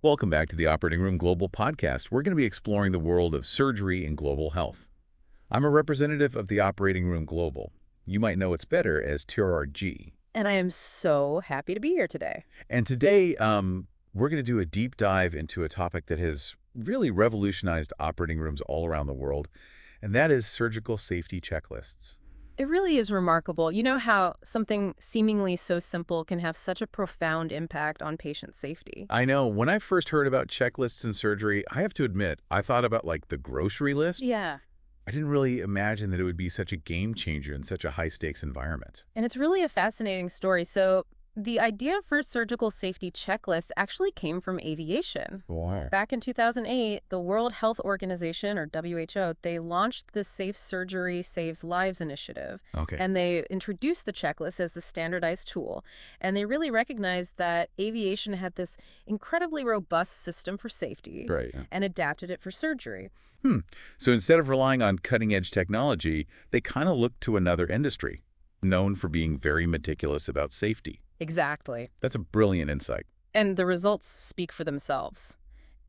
Welcome back to the Operating Room Global Podcast. We're going to be exploring the world of surgery and global health. I'm a representative of the Operating Room Global. You might know it's better as TORG. And I am so happy to be here today. And today, we're going to do a deep dive into a topic that has really revolutionized operating rooms all around the world, and that is surgical safety checklists. It really is remarkable. You know how something seemingly so simple can have such a profound impact on patient safety? I know, when I first heard about checklists in surgery, I have to admit, I thought about like the grocery list. Yeah. I didn't really imagine that it would be such a game changer in such a high-stakes environment. And it's really a fascinating story. So the idea for surgical safety checklists actually came from aviation. Wow. Back in 2008, the World Health Organization, or WHO, they launched the Safe Surgery Saves Lives initiative. Okay. And they introduced the checklist as the standardized tool. And they really recognized that aviation had this incredibly robust system for safety Right. and adapted it for surgery. So instead of relying on cutting-edge technology, they kind of looked to another industry, known for being very meticulous about safety. Exactly. That's a brilliant insight. And the results speak for themselves.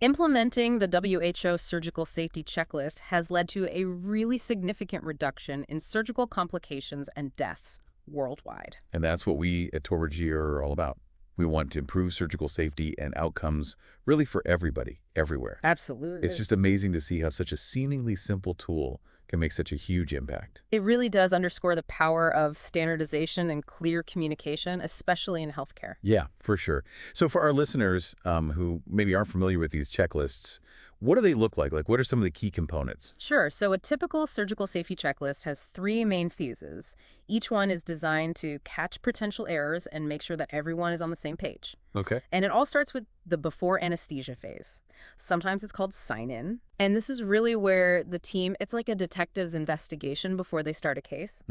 Implementing the WHO surgical safety checklist has led to a really significant reduction in surgical complications and deaths worldwide. And that's what we at TORG are all about. We want to improve surgical safety and outcomes really for everybody, everywhere. Absolutely. It's just amazing to see how such a seemingly simple tool can make such a huge impact. It really does underscore the power of standardization and clear communication, especially in healthcare. Yeah, for sure. So for our listeners who maybe aren't familiar with these checklists, what do they look like? Like, what are some of the key components? Sure. So a typical surgical safety checklist has three main phases. Each one is designed to catch potential errors and make sure that everyone is on the same page. Okay. And it all starts with the before anesthesia phase. Sometimes it's called sign-in. And this is really where the team, it's like a detective's investigation before they start a case.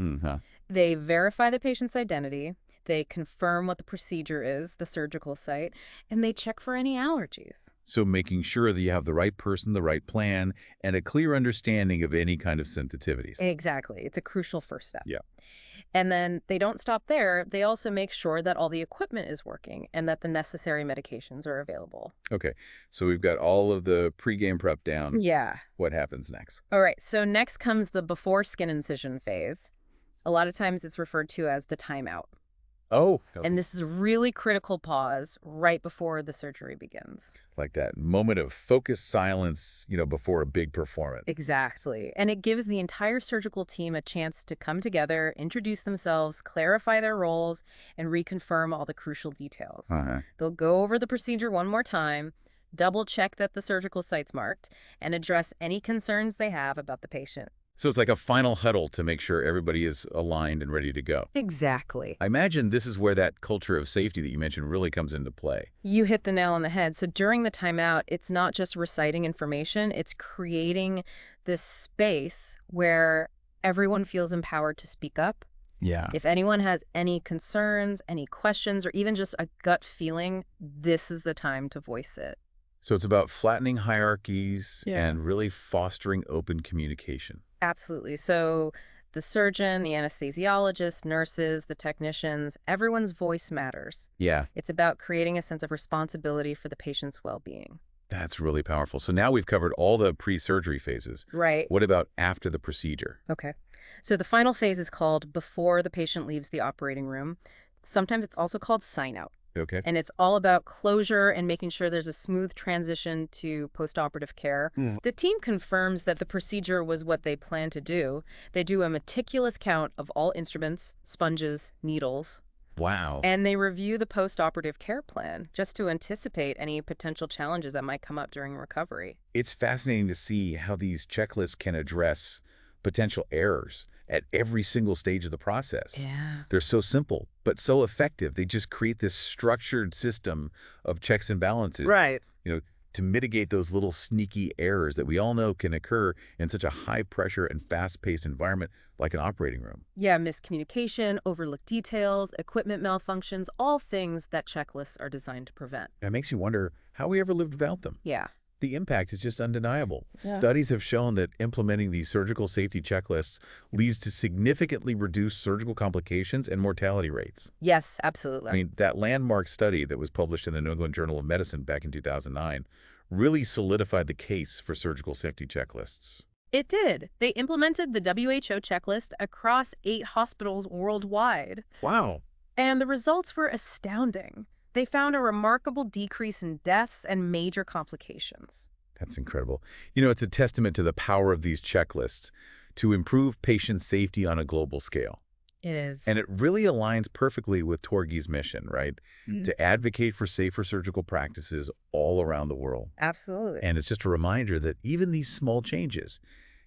They verify the patient's identity. They confirm what the procedure is, the surgical site, and they check for any allergies. So making sure that you have the right person, the right plan, and a clear understanding of any kind of sensitivities. Exactly. It's a crucial first step. Yeah. And then they don't stop there. They also make sure that all the equipment is working and that the necessary medications are available. Okay. So we've got all of the pregame prep down. Yeah. What happens next? All right. So next comes the before skin incision phase. A lot of times it's referred to as the timeout. Oh. And this is a really critical pause right before the surgery begins. Like that moment of focused silence, before a big performance. Exactly. And it gives the entire surgical team a chance to come together, introduce themselves, clarify their roles, and reconfirm all the crucial details. They'll go over the procedure one more time, double check that the surgical site's marked, and address any concerns they have about the patient. So it's like a final huddle to make sure everybody is aligned and ready to go. Exactly. I imagine this is where that culture of safety that you mentioned really comes into play. You hit the nail on the head. So during the timeout, it's not just reciting information, it's creating this space where everyone feels empowered to speak up. Yeah. If anyone has any concerns, any questions, or even just a gut feeling, this is the time to voice it. So it's about flattening hierarchies Yeah. and really fostering open communication. Absolutely. So the surgeon, the anesthesiologist, nurses, the technicians, everyone's voice matters. Yeah. It's about creating a sense of responsibility for the patient's well-being. That's really powerful. So now we've covered all the pre-surgery phases. Right. What about after the procedure? Okay. So the final phase is called before the patient leaves the operating room. Sometimes it's also called sign-out. Okay. And it's all about closure and making sure there's a smooth transition to postoperative care. The team confirms that the procedure was what they planned to do. They do a meticulous count of all instruments, sponges, needles, Wow. and they review the postoperative care plan just to anticipate any potential challenges that might come up during recovery. It's fascinating to see how these checklists can address potential errors at every single stage of the process. Yeah. They're so simple, but so effective. They just create this structured system of checks and balances. Right. To mitigate those little sneaky errors that we all know can occur in such a high-pressure and fast-paced environment like an operating room. Yeah, miscommunication, overlooked details, equipment malfunctions, all things that checklists are designed to prevent. It makes you wonder how we ever lived without them. Yeah. The impact is just undeniable. Yeah. Studies have shown that implementing these surgical safety checklists leads to significantly reduced surgical complications and mortality rates. Yes, absolutely. I mean, that landmark study that was published in the New England Journal of Medicine back in 2009 really solidified the case for surgical safety checklists. It did. They implemented the WHO checklist across 8 hospitals worldwide. Wow. And the results were astounding. They found a remarkable decrease in deaths and major complications. That's incredible. You know, it's a testament to the power of these checklists to improve patient safety on a global scale. It is. And it really aligns perfectly with TORG's mission, right? To advocate for safer surgical practices all around the world. Absolutely. And it's just a reminder that even these small changes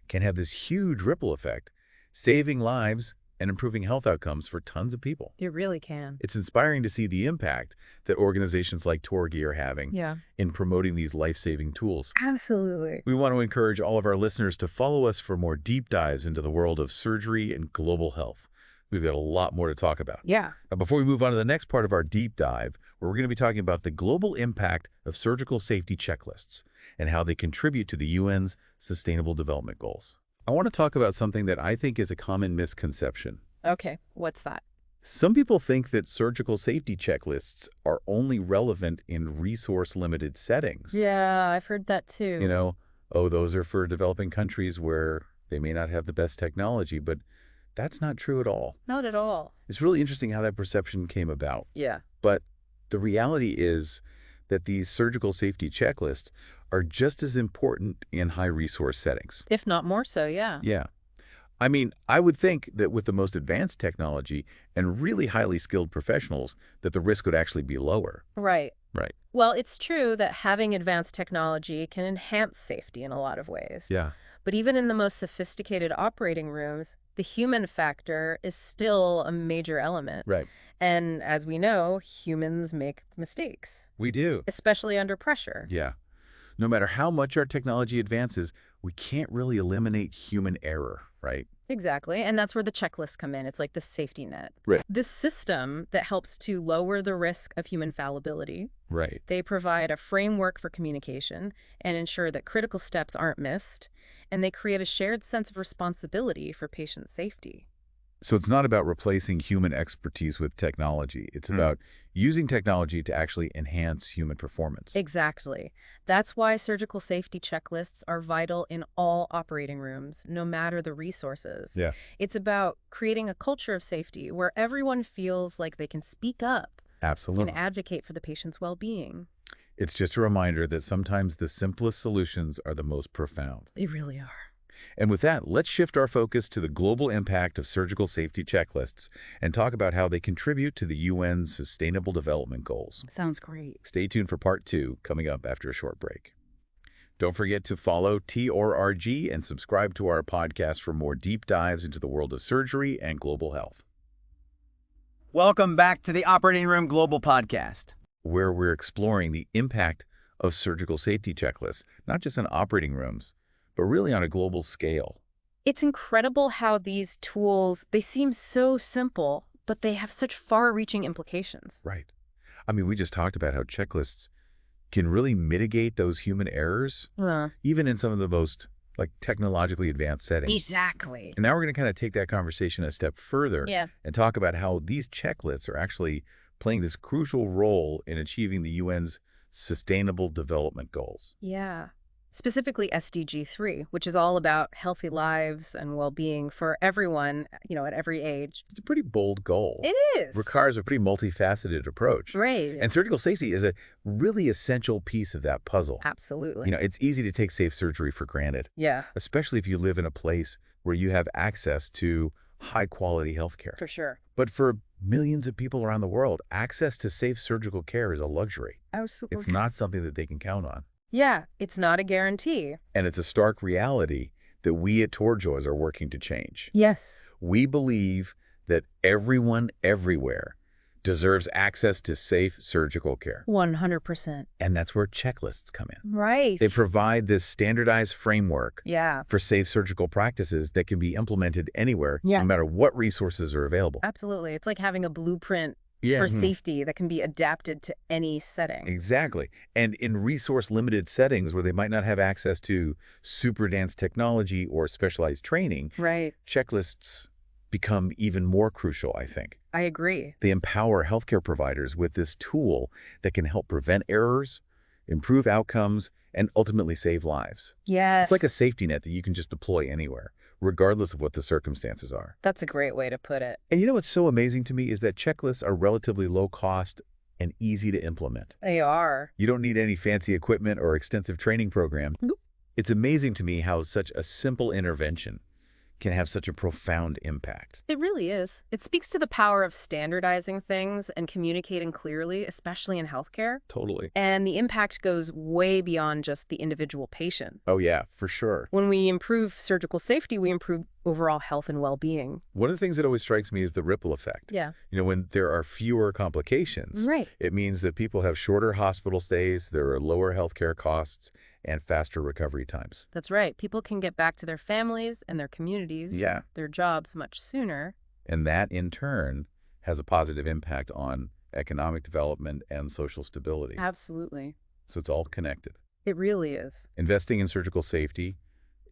can have this huge ripple effect, saving lives and improving health outcomes for tons of people. It really can. It's inspiring to see the impact that organizations like TORG are having in promoting these life-saving tools. Absolutely. We want to encourage all of our listeners to follow us for more deep dives into the world of surgery and global health. We've got a lot more to talk about. Yeah. Now, before we move on to the next part of our deep dive, where we're going to be talking about the global impact of surgical safety checklists and how they contribute to the UN's Sustainable Development Goals. I want to talk about something that I think is a common misconception. Okay, what's that? Some people think that surgical safety checklists are only relevant in resource-limited settings. Yeah, I've heard that too. You know, oh, those are for developing countries where they may not have the best technology, but that's not true at all. Not at all. It's really interesting how that perception came about. Yeah. But the reality is that these surgical safety checklists are just as important in high-resource settings. If not more so, yeah. Yeah. I mean, I would think that with the most advanced technology and really highly skilled professionals, that the risk would actually be lower. Right. Right. Well, it's true that having advanced technology can enhance safety in a lot of ways. Yeah. But even in the most sophisticated operating rooms, the human factor is still a major element. Right. And as we know, humans make mistakes. We do. Especially under pressure. Yeah. No matter how much our technology advances, we can't really eliminate human error, right? Exactly. And that's where the checklists come in. It's like the safety net. Right. This system that helps to lower the risk of human fallibility. Right. They provide a framework for communication and ensure that critical steps aren't missed. And they create a shared sense of responsibility for patient safety. So it's not about replacing human expertise with technology. It's about using technology to actually enhance human performance. Exactly. That's why surgical safety checklists are vital in all operating rooms, no matter the resources. Yeah. It's about creating a culture of safety where everyone feels like they can speak up Absolutely. and advocate for the patient's well-being. It's just a reminder that sometimes the simplest solutions are the most profound. They really are. And with that, let's shift our focus to the global impact of surgical safety checklists and talk about how they contribute to the UN's Sustainable Development Goals. Sounds great. Stay tuned for part 2, coming up after a short break. Don't forget to follow TORG and subscribe to our podcast for more deep dives into the world of surgery and global health. Welcome back to the Operating Room Global Podcast, where we're exploring the impact of surgical safety checklists, not just in operating rooms, but really on a global scale. It's incredible how these tools, they seem so simple, but they have such far-reaching implications. Right. I mean, we just talked about how checklists can really mitigate those human errors, even in some of the most technologically advanced settings. Exactly. And now we're going to kind of take that conversation a step further and talk about how these checklists are actually playing this crucial role in achieving the UN's Sustainable Development Goals. Yeah. Specifically SDG 3, which is all about healthy lives and well-being for everyone, at every age. It's a pretty bold goal. It is. Requires a pretty multifaceted approach. Right. And surgical safety is a really essential piece of that puzzle. Absolutely. It's easy to take safe surgery for granted. Yeah. Especially if you live in a place where you have access to high-quality health care. For sure. But for millions of people around the world, access to safe surgical care is a luxury. Absolutely. It's not something that they can count on. Yeah, it's not a guarantee. And it's a stark reality that we at TORG are working to change. Yes. We believe that everyone everywhere deserves access to safe surgical care. 100%. And that's where checklists come in. Right. They provide this standardized framework for safe surgical practices that can be implemented anywhere, no matter what resources are available. Absolutely. It's like having a blueprint for safety that can be adapted to any setting. Exactly. And in resource-limited settings where they might not have access to super advanced technology or specialized training, Right. checklists become even more crucial, I think. I agree. They empower healthcare providers with this tool that can help prevent errors, improve outcomes, and ultimately save lives. Yes. It's like a safety net that you can just deploy anywhere, regardless of what the circumstances are. That's a great way to put it. And you know what's so amazing to me is that checklists are relatively low cost and easy to implement. They are. You don't need any fancy equipment or extensive training program. Nope. It's amazing to me how such a simple intervention can have such a profound impact. It really is. It speaks to the power of standardizing things and communicating clearly, especially in healthcare. Totally. And the impact goes way beyond just the individual patient. Oh yeah, for sure. When we improve surgical safety, we improve overall health and well-being. One of the things that always strikes me is the ripple effect. Yeah. You know, when there are fewer complications, Right. it means that people have shorter hospital stays, there are lower healthcare costs, and faster recovery times. That's right. People can get back to their families and their communities, their jobs much sooner. And that, in turn, has a positive impact on economic development and social stability. Absolutely. So it's all connected. It really is. Investing in surgical safety,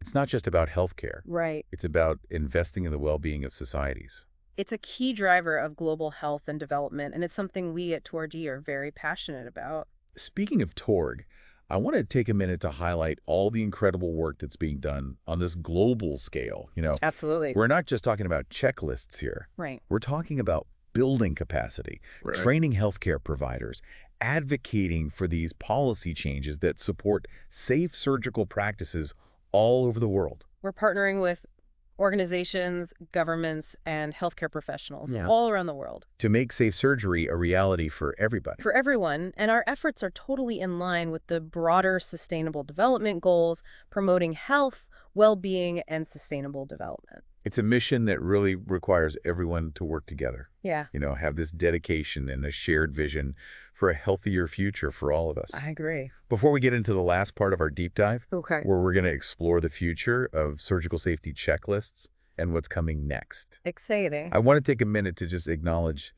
it's not just about healthcare. Right. It's about investing in the well-being of societies. It's a key driver of global health and development, and it's something we at TORG are very passionate about. Speaking of TORG, I want to take a minute to highlight all the incredible work that's being done on this global scale. You know, Absolutely. we're not just talking about checklists here. Right. We're talking about building capacity, training healthcare providers, advocating for these policy changes that support safe surgical practices all over the world. We're partnering with organizations, governments, and healthcare professionals all around the world. To make safe surgery a reality for everybody. For everyone, and our efforts are totally in line with the broader sustainable development goals, promoting health, well-being, and sustainable development. It's a mission that really requires everyone to work together. Yeah. You know, have this dedication and a shared vision for a healthier future for all of us. I agree. Before we get into the last part of our deep dive, Okay. where we're going to explore the future of surgical safety checklists and what's coming next, Exciting. I want to take a minute to just acknowledge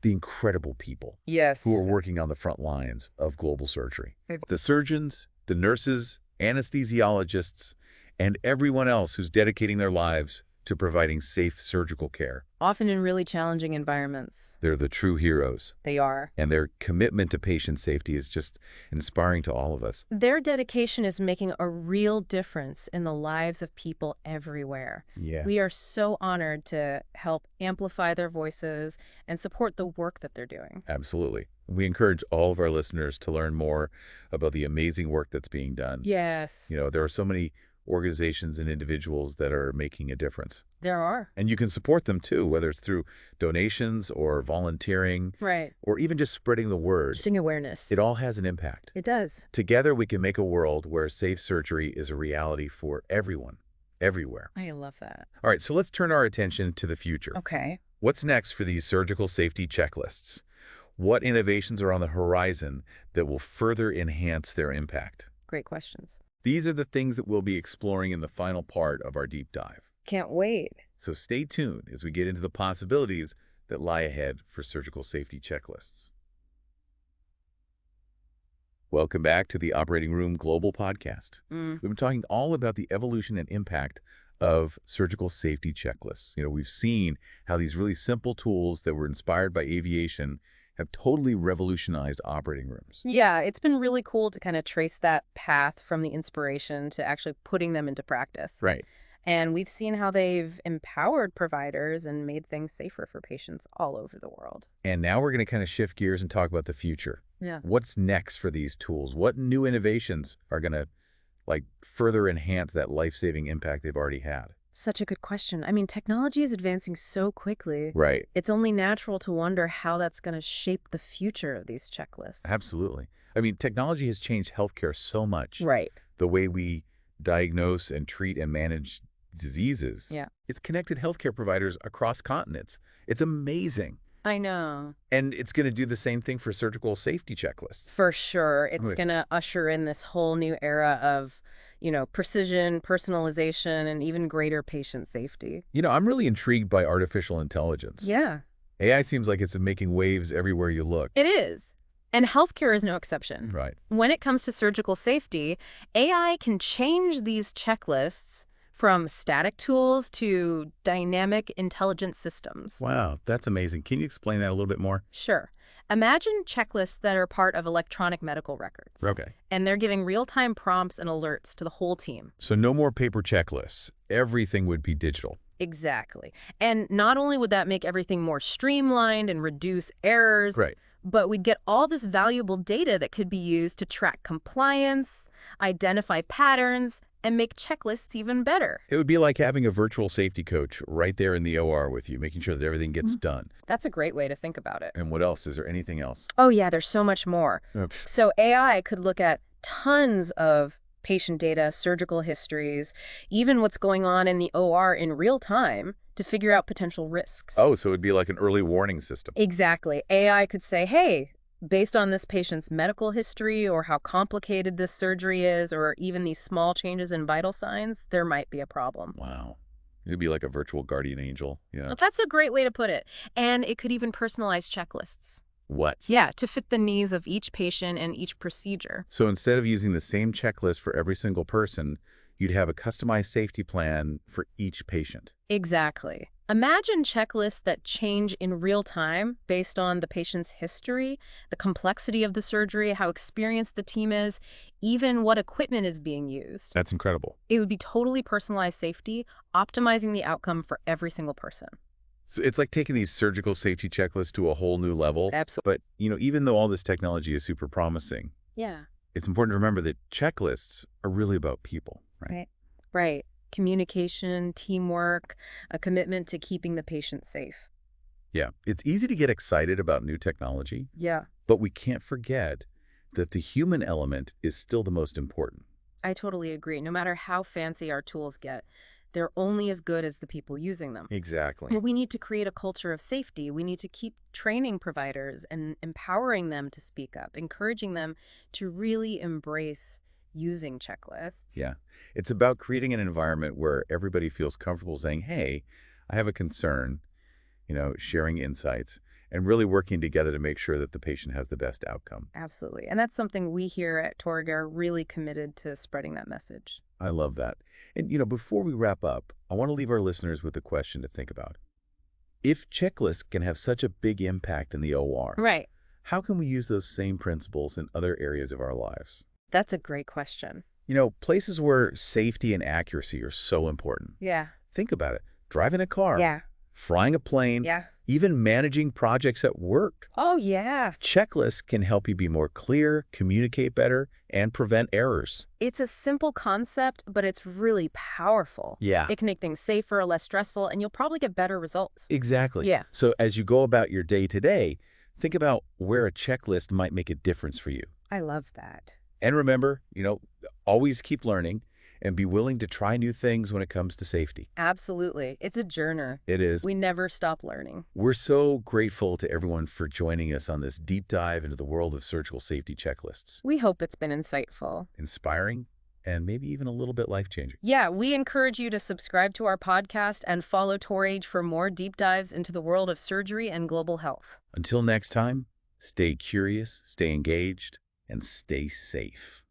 the incredible people Yes. who are working on the front lines of global surgery. The surgeons, the nurses, anesthesiologists, and everyone else who's dedicating their lives to providing safe surgical care. Often in really challenging environments. They're the true heroes, They are. and their commitment to patient safety is just inspiring to all of us. Their dedication is making a real difference in the lives of people everywhere. Yeah. We are so honored to help amplify their voices and support the work that they're doing. Absolutely. We encourage all of our listeners to learn more about the amazing work that's being done. Yes. You know, there are so many organizations and individuals that are making a difference. There are. And you can support them too, whether it's through donations or volunteering, Right. or even just spreading the word. Just awareness. It all has an impact. It does. Together, we can make a world where safe surgery is a reality for everyone, everywhere. I love that. All right, so let's turn our attention to the future. Okay. What's next for these surgical safety checklists? What innovations are on the horizon that will further enhance their impact? Great questions. These are the things that we'll be exploring in the final part of our deep dive. Can't wait. So stay tuned as we get into the possibilities that lie ahead for surgical safety checklists. Welcome back to the Operating Room Global Podcast. We've been talking all about the evolution and impact of surgical safety checklists. You know, we've seen how these really simple tools that were inspired by aviation have totally revolutionized operating rooms. Yeah, it's been really cool to kind of trace that path from the inspiration to actually putting them into practice. Right. And we've seen how they've empowered providers and made things safer for patients all over the world. And now we're going to kind of shift gears and talk about the future. Yeah. What's next for these tools? What new innovations are going to further enhance that life-saving impact they've already had? Such a good question. I mean, technology is advancing so quickly. Right. It's only natural to wonder how that's going to shape the future of these checklists. Absolutely. I mean, technology has changed healthcare so much. Right. The way we diagnose and treat and manage diseases. Yeah. It's connected healthcare providers across continents. It's amazing. I know. And it's going to do the same thing for surgical safety checklists. For sure. It's Right. going to usher in this whole new era of, precision, personalization, and even greater patient safety. You know, I'm really intrigued by artificial intelligence. Yeah. AI seems like it's making waves everywhere you look. It is. And healthcare is no exception. Right. When it comes to surgical safety, AI can change these checklists from static tools to dynamic intelligent systems. Wow, that's amazing. Can you explain that a little bit more? Sure. Imagine checklists that are part of electronic medical records. Okay. And they're giving real-time prompts and alerts to the whole team. So no more paper checklists. Everything would be digital. Exactly. And not only would that make everything more streamlined and reduce errors, Right. but we'd get all this valuable data that could be used to track compliance, identify patterns, and make checklists even better. It would be like having a virtual safety coach right there in the OR with you, making sure that everything gets done. That's a great way to think about it. And what else? Is there anything else? Oh yeah, there's so much more. Yep. So AI could look at tons of patient data, surgical histories, even what's going on in the OR in real time to figure out potential risks. Oh, so it would be like an early warning system. Exactly. AI could say, hey, based on this patient's medical history or how complicated this surgery is, or even these small changes in vital signs, there might be a problem. Wow. It would be like a virtual guardian angel. Yeah. Well, that's a great way to put it. And it could even personalize checklists. What? Yeah, to fit the needs of each patient and each procedure. So instead of using the same checklist for every single person, you'd have a customized safety plan for each patient. Exactly. Imagine checklists that change in real time based on the patient's history, the complexity of the surgery, how experienced the team is, even what equipment is being used. That's incredible. It would be totally personalized safety, optimizing the outcome for every single person. So it's like taking these surgical safety checklists to a whole new level. Absolutely. But, even though all this technology is super promising, Yeah. it's important to remember that checklists are really about people, right? Right. Communication, teamwork, a commitment to keeping the patient safe. Yeah. It's easy to get excited about new technology, Yeah. but we can't forget that the human element is still the most important. I totally agree. No matter how fancy our tools get, they're only as good as the people using them. Exactly. Well, we need to create a culture of safety. We need to keep training providers and empowering them to speak up, encouraging them to really embrace using checklists. Yeah. It's about creating an environment where everybody feels comfortable saying, hey, I have a concern, sharing insights, and really working together to make sure that the patient has the best outcome. Absolutely. And that's something we here at TORG are really committed to spreading that message. I love that. And, before we wrap up, I want to leave our listeners with a question to think about. If checklists can have such a big impact in the OR, Right. how can we use those same principles in other areas of our lives? That's a great question. Places where safety and accuracy are so important. Yeah. Think about it. Driving a car, Yeah. flying a plane, Yeah. even managing projects at work. Oh, yeah. Checklists can help you be more clear, communicate better, and prevent errors. It's a simple concept, but it's really powerful. Yeah. It can make things safer, less stressful, and you'll probably get better results. Exactly. Yeah. So as you go about your day-to-day, think about where a checklist might make a difference for you. I love that. And remember, always keep learning and be willing to try new things when it comes to safety. Absolutely. It's a journey. It is. We never stop learning. We're so grateful to everyone for joining us on this deep dive into the world of surgical safety checklists. We hope it's been insightful. Inspiring and maybe even a little bit life-changing. Yeah, we encourage you to subscribe to our podcast and follow TORG for more deep dives into the world of surgery and global health. Until next time, stay curious, stay engaged, and stay safe.